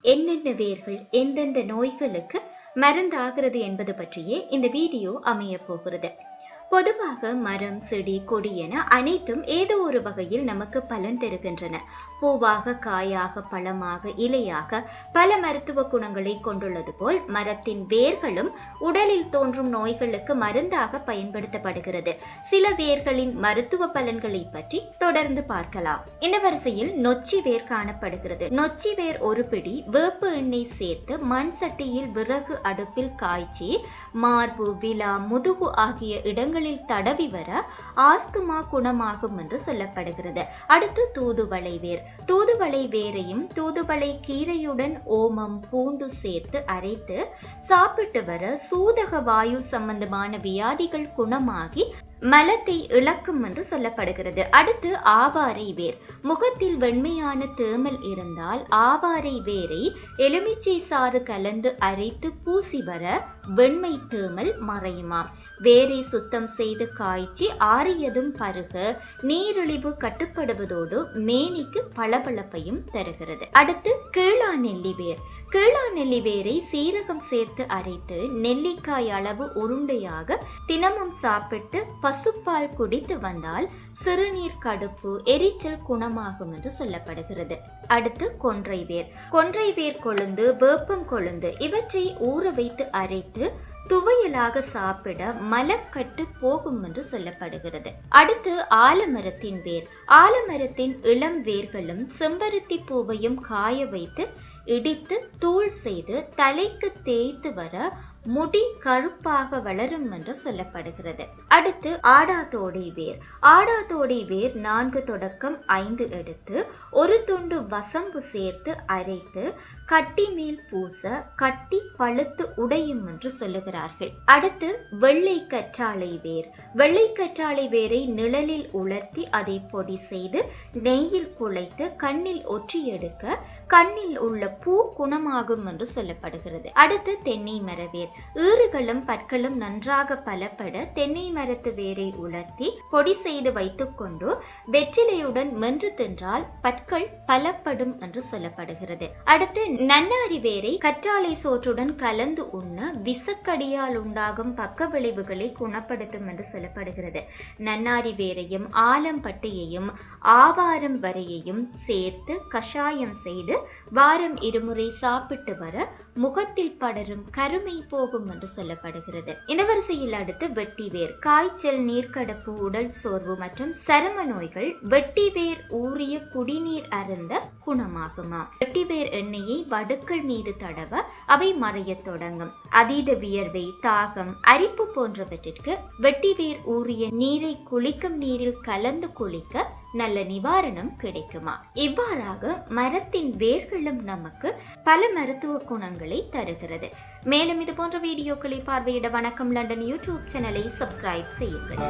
என்னென்ன வேர்கள் எந்தெந்த நோய்களுக்கு மருந்தாகிறது என்பது பற்றியே இந்த வீடியோ அமைய போகிறது. பொதுவாக மரம், செடி, கொடி என அனைத்தும் ஏதோ ஒரு வகையில் நமக்கு பலன் தருகின்றன. பூவாக, காயாக, பழமாக, இலையாக பல மருத்துவ குணங்களை கொண்டுள்ளது போல் மரத்தின் வேர்களும் உடலில் தோன்றும் நோய்களுக்கு மருந்தாக பயன்படுத்தப்படுகிறது. சில வேர்களின் மருத்துவ பலன்களை பற்றி தொடர்ந்து பார்க்கலாம். இந்த வரிசையில் நொச்சி வேர் காணப்படுகிறது. நொச்சி வேர் ஒரு பிடி வேப்ப எண்ணெய் சேர்த்து மண் சட்டியில் விறகு அடுப்பில் காய்ச்சி மார்பு, விலா, முதுகு ஆகிய இடங்களில் தடவி வர ஆஸ்துமா குணமாகும் என்று சொல்லப்படுகிறது. அடுத்து தூதுவளை வேர். தூதுவளை வேரையும் தூதுவளை கீரையுடன் ஓமம், பூண்டு சேர்த்து அரைத்து சாப்பிட்டு வர சூதக வாயு சம்பந்தமான வியாதிகள் குணமாகி மலத்தை இழக்கும் என்று சொல்லப்படுகிறது. அடுத்து ஆவாரை வேர். முகத்தில் வெண்மையான தேமல் இருந்தால் ஆவாரை வேரை எலுமிச்சை சாறு கலந்து அரைத்து பூசி வர வெண்மை தேமல் மறையுமாம். வேரை சுத்தம் செய்து காய்ச்சி ஆறியதும் பருக நீரிழிவு கட்டுப்படுவதோடு மேனிக்கு பளபளப்பையும் தருகிறது. அடுத்து கீழா நெல்லி வேர். கீழா நெல்லி வேரை சீரகம் சேர்த்து அரைத்து நெல்லிக்காய் அளவு உருண்டையாக தினமும் சாப்பிட்டு பசுப்பால் குடித்து வந்தால் சிறுநீர் கடுப்பு, எரிச்சல் குணமாகும் என்று சொல்லப்படுகிறது. அடுத்து கொன்றை வேர். கொன்றை வேர் கொழுந்து, வேப்பம் கொழுந்து இவற்றை ஊற வைத்து அரைத்து துவையலாக சாப்பிட மலக்கட்டு போகும் என்று சொல்லப்படுகிறது. அடுத்து ஆலமரத்தின் வேர். ஆலமரத்தின் இளம் வேர்களும் செம்பருத்தி பூவையும் காய வைத்து இடித்து தூள் செய்து தலைக்கு தேய்த்து வர முடி கருப்பாக வளரும் என்று சொல்லப்படுகிறது. அடுத்து ஆடாதோடை வேர். ஆடாதோடை வேர் 4 தொடக்கம் 5 எடுத்து ஒரு துண்டு வசம்பு சேர்த்து அரைத்து கட்டி மேல் பூச கட்டி பழுத்து உடையும் என்று சொல்லுகிறார்கள். அடுத்து வெள்ளை கற்றாழை வேர். வெள்ளை கற்றாழை வேரை நிழலில் உலர்த்தி அதை பொடி செய்து நெய்யில் குழைத்து கண்ணில் ஒற்றி எடுக்க கண்ணில் உள்ள பூ குணமாகும் என்று சொல்லப்படுகிறது. அடுத்து தென்னை மரவேர். ஈறுகளும் பற்களும் நன்றாக பலப்பட தென்னை மரத்து வேரை உலர்த்தி பொடி செய்து வைத்துக் கொண்டு வெற்றிலையுடன் மென்று தின்றால் பற்கள் பலப்படும் என்று சொல்லப்படுகிறது. அடுத்து நன்னாரி வேரை கற்றாழை சோற்றுடன் கலந்து உண்ண விசக்கடியால் உண்டாகும் பக்க விளைவுகளை குணப்படுத்தும் என்று சொல்லப்படுகிறது. நன்னாரி வேரையும் ஆலம்பட்டையையும் ஆவாரம் வரையையும் சேர்த்து கஷாயம் செய்து வாரம் 2 முறை சாப்பிட்டு வர முகத்தில் படரும் கருமை போகும் என்று சொல்லப்படுகிறது. இந்த வரிசையில் அடுத்து வெட்டிவேர். காய்ச்சல், நீர்க்கடப்பு, உடல் சோர்வு மற்றும் சரும நோய்கள் வெட்டிவேர் ஊறிய குடிநீர் அருந்த குணமாகுமா. வெட்டிவேர் எண்ணெயை வடுக்கள் மீது தடவ அவை மறைய தொடங்கும். அதீத வியர்வை, தாகம், அரிப்பு போன்றவற்றிற்கு வெட்டிவேர் ஊறிய நீரை குளிக்கும் நீரில் கலந்து குளிக்க நல்ல நிவாரணம் கிடைக்குமா. இவ்வாறாக மரத்தின் வேர்களும் நமக்கு பல மருத்துவ குணங்களை தருகிறது. மேலும் இது போன்ற வீடியோக்களை பார்வையிட வணக்கம் லண்டன் யூடியூப் சேனலை சப்ஸ்கிரைப் செய்யுங்கள்.